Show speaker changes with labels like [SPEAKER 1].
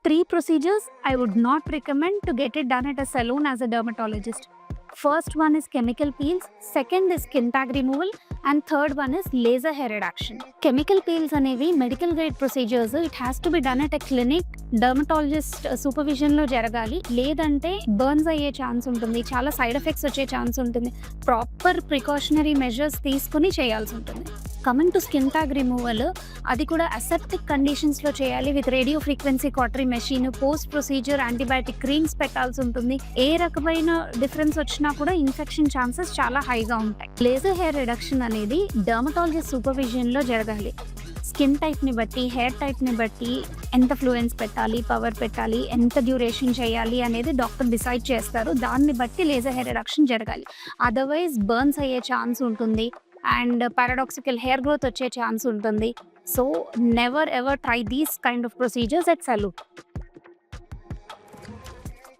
[SPEAKER 1] 3 procedures I would not recommend to get it done at a salon as a dermatologist. First one is chemical peels, second is skin tag removal, and third one is laser hair reduction. Chemical peels అనేవి medical grade procedures. It has to be done at a clinic, dermatologist supervision లో జరగాలి. లేదంటే burns అయ్యే chance ఉంటుంది, చాలా side effects వచ్చే chance ఉంటుంది. Proper precautionary measures తీసుకుని చేయాల్సి ఉంటుంది. Coming to skin tag removal, అది కూడా అసెప్టిక్ కండిషన్స్లో చేయాలి with radio frequency cautery machine, post procedure antibiotic creams పెట్టాల్సి ఉంటుంది. ఏ రకమైన డిఫరెన్స్ వచ్చినా కూడా ఇన్ఫెక్షన్ ఛాన్సెస్ చాలా హైగా ఉంటాయి. లేజర్ హెయిర్ రిడక్షన్ అనేది డర్మటాలజిస్ట్ సూపర్విజన్లో జరగాలి. స్కిన్ టైప్ని బట్టి, హెయిర్ టైప్ని బట్టి ఎంత ఫ్లూయెన్స్ పెట్టాలి, పవర్ పెట్టాలి, ఎంత డ్యూరేషన్ చేయాలి అనేది డాక్టర్ డిసైడ్ చేస్తారు. దాన్ని బట్టి లేజర్ హెయిర్ రిడక్షన్ జరగాలి. అదర్వైజ్ బర్న్స్ అయ్యే ఛాన్స్ ఉంటుంది అండ్ పారాడాక్సికల్ హెయిర్ గ్రోత్ వచ్చే ఛాన్స్ ఉంటుంది. So never ever try these kind of procedures at saloon.